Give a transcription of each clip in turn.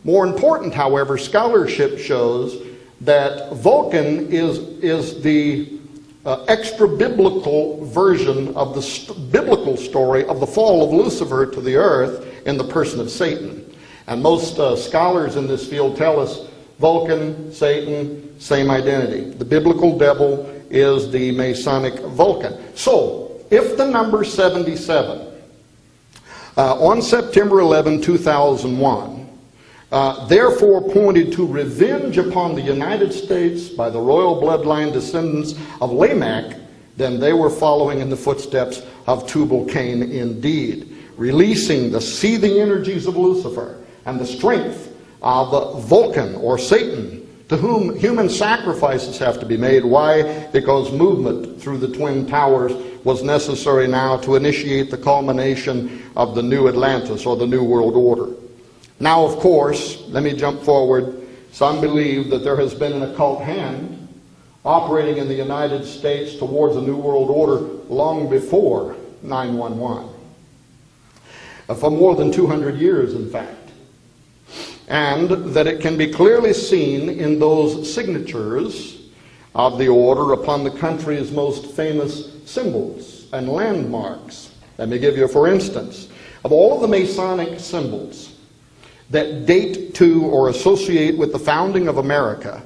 More important, however, scholarship shows that Vulcan is the extra-biblical version of the biblical story of the fall of Lucifer to the earth in the person of Satan. And most scholars in this field tell us Vulcan, Satan, same identity. The biblical devil is the Masonic Vulcan. So, if the number 77, on September 11, 2001, therefore pointed to revenge upon the United States by the royal bloodline descendants of Lamech, then they were following in the footsteps of Tubal-Cain indeed, releasing the seething energies of Lucifer and the strength of Vulcan or Satan, to whom human sacrifices have to be made. Why? Because movement through the Twin Towers was necessary now to initiate the culmination of the new Atlantis or the New World Order. Now, of course, let me jump forward. Some believe that there has been an occult hand operating in the United States towards a New World Order long before 9/11. For more than 200 years, in fact. And that it can be clearly seen in those signatures of the order upon the country's most famous symbols and landmarks. Let me give you, for instance, of all of the Masonic symbols that date to or associate with the founding of America,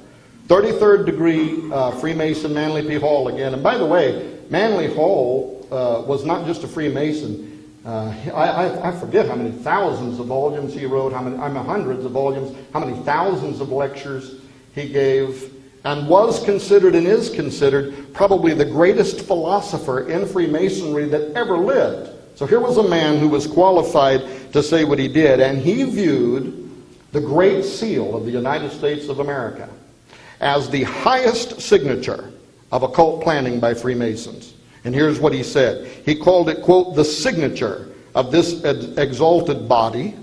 33rd degree Freemason Manly P. Hall again. And by the way, Manly Hall was not just a Freemason. I forget how many thousands of volumes he wrote, hundreds of volumes, how many thousands of lectures he gave, and was considered and is considered probably the greatest philosopher in Freemasonry that ever lived. So here was a man who was qualified to say what he did, and he viewed the Great Seal of the United States of America as the highest signature of occult planning by Freemasons. And here's what he said. He called it, quote, the signature of this exalted body,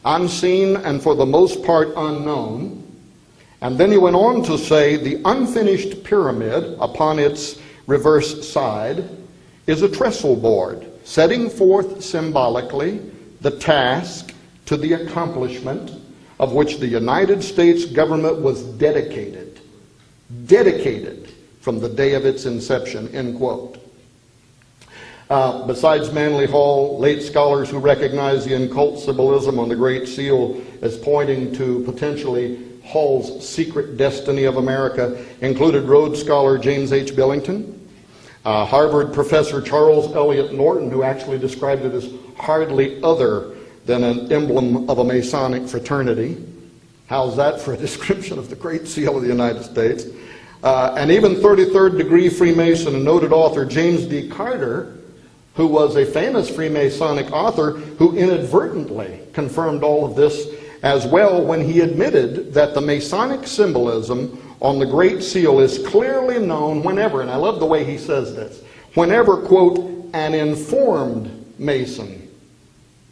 unseen and for the most part unknown. And then he went on to say the unfinished pyramid upon its reverse side is a trestle board, setting forth symbolically the task to the accomplishment of which the United States government was dedicated from the day of its inception, end quote. Besides Manly Hall, late scholars who recognize the occult symbolism on the Great Seal as pointing to potentially Hall's secret destiny of America included Rhodes scholar James H. Billington, Harvard professor Charles Eliot Norton, who actually described it as hardly other than an emblem of a Masonic fraternity. How's that for a description of the Great Seal of the United States? And even 33rd degree Freemason and noted author James D. Carter, who was a famous Freemasonic author who inadvertently confirmed all of this as well when he admitted that the Masonic symbolism on the Great Seal is clearly known whenever, and I love the way he says this, whenever, quote, an informed Mason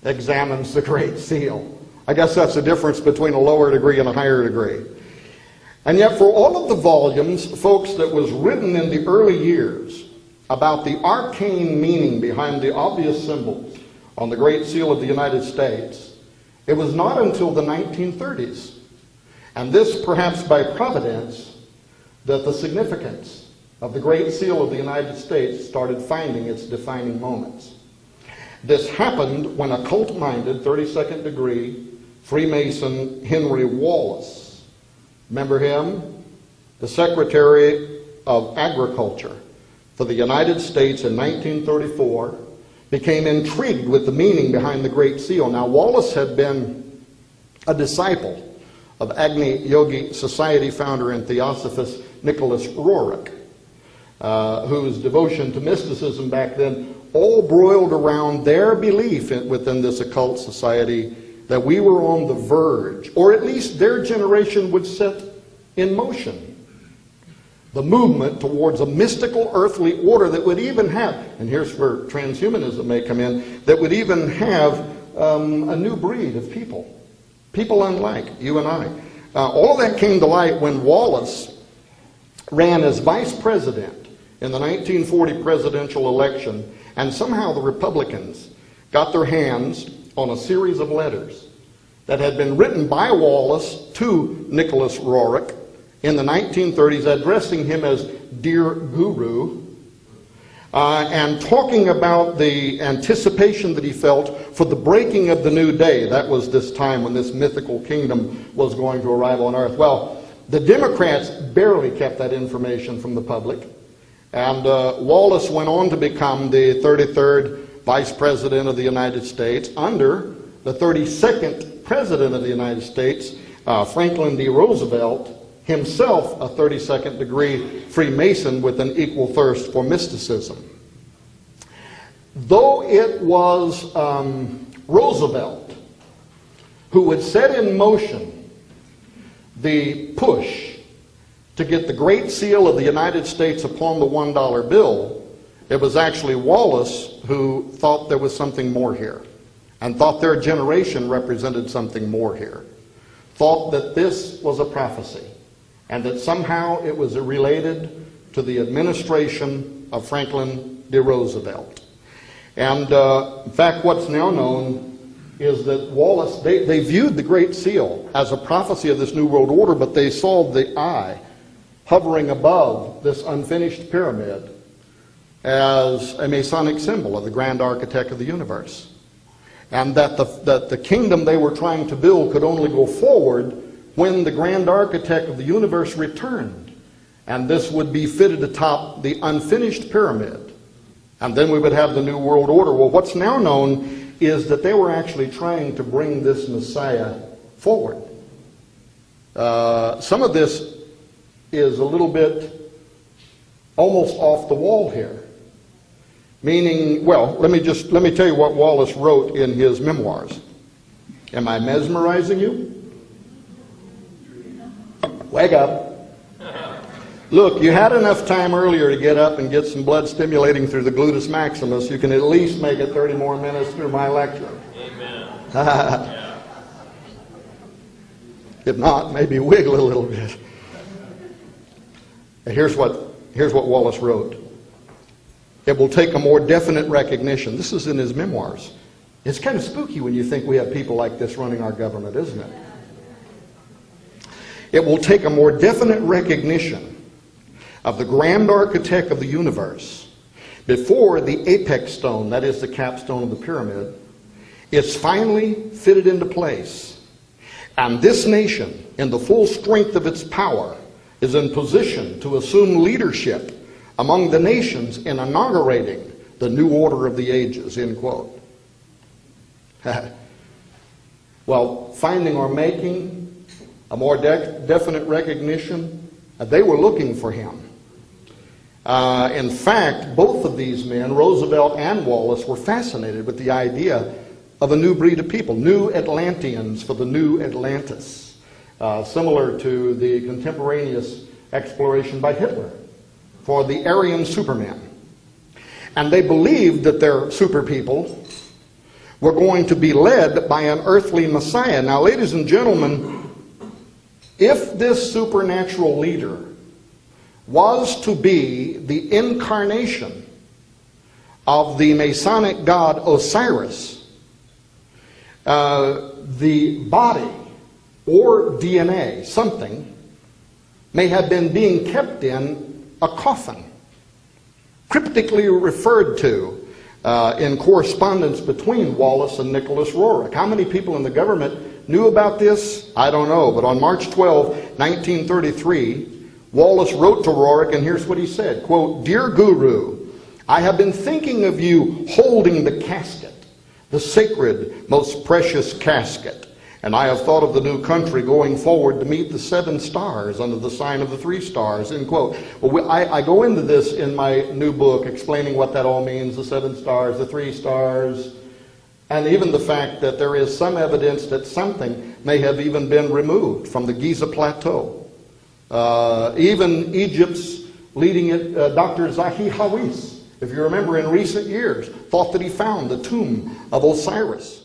examines the Great Seal. I guess that's the difference between a lower degree and a higher degree. And yet for all of the volumes, folks, that was written in the early years about the arcane meaning behind the obvious symbols on the Great Seal of the United States, it was not until the 1930s, and this perhaps by providence, that the significance of the Great Seal of the United States started finding its defining moments. This happened when occult-minded 32nd degree Freemason Henry Wallace, remember him? The Secretary of Agriculture for the United States in 1934, became intrigued with the meaning behind the Great Seal. Now, Wallace had been a disciple of Agni Yogi Society founder and theosophist Nicholas Roerich, whose devotion to mysticism back then all broiled around their belief within this occult society that we were on the verge, or at least their generation would set in motion the movement towards a mystical earthly order that would even have, and here's where transhumanism may come in, that would even have a new breed of people unlike you and I. All of that came to light when Wallace ran as vice president in the 1940 presidential election, and somehow the Republicans got their hands on a series of letters that had been written by Wallace to Nicholas Roerich in the 1930s, addressing him as Dear Guru, and talking about the anticipation that he felt for the breaking of the new day. That was this time when this mythical kingdom was going to arrive on earth. Well, the Democrats barely kept that information from the public, and Wallace went on to become the 33rd Vice President of the United States under the 32nd President of the United States, Franklin D. Roosevelt, himself a 32nd degree Freemason with an equal thirst for mysticism. Though it was Roosevelt who had set in motion the push to get the Great Seal of the United States upon the $1 bill, it was actually Wallace who thought there was something more here, and thought their generation represented something more here, thought that this was a prophecy, and that somehow it was related to the administration of Franklin D. Roosevelt. And in fact, what's now known is that Wallace, they viewed the Great Seal as a prophecy of this New World Order, but they saw the eye hovering above this unfinished pyramid as a Masonic symbol of the grand architect of the universe. And that the kingdom they were trying to build could only go forward when the grand architect of the universe returned, and this would be fitted atop the unfinished pyramid, and then we would have the New World Order. Well, what's now known is that they were actually trying to bring this Messiah forward. Some of this is a little bit almost off the wall here, meaning, well, let me tell you what Wallace wrote in his memoirs. Am I mesmerizing you? Wake up. Look, you had enough time earlier to get up and get some blood stimulating through the gluteus maximus. You can at least make it 30 more minutes through my lecture. Amen. If not, maybe wiggle a little bit. Here's what Wallace wrote. It will take a more definite recognition. This is in his memoirs. It's kind of spooky when you think we have people like this running our government, isn't it? It will take a more definite recognition of the grand architect of the universe before the apex stone, that is the capstone of the pyramid, is finally fitted into place. And this nation, in the full strength of its power, is in position to assume leadership among the nations in inaugurating the new order of the ages, end quote. Well, finding or making a more definite recognition, they were looking for him. In fact, both of these men, Roosevelt and Wallace, were fascinated with the idea of a new breed of people, new Atlanteans for the new Atlantis, similar to the contemporaneous exploration by Hitler for the Aryan Superman. And they believed that their super people were going to be led by an earthly Messiah. Now, ladies and gentlemen, if this supernatural leader was to be the incarnation of the Masonic god Osiris, the body or DNA, something, may have been being kept in a coffin, cryptically referred to in correspondence between Wallace and Nicholas Roerich. How many people in the government knew about this? I don't know. But on March 12, 1933, Wallace wrote to Roerich, and here's what he said, quote, "Dear Guru, I have been thinking of you holding the casket, the sacred, most precious casket. And I have thought of the new country going forward to meet the 7 stars under the sign of the 3 stars, end quote. Well, I go into this in my new book, explaining what that all means, the 7 stars, the 3 stars, and even the fact that there is some evidence that something may have even been removed from the Giza Plateau. Even Egypt's leading Dr. Zahi Hawass, if you remember in recent years, thought that he found the tomb of Osiris.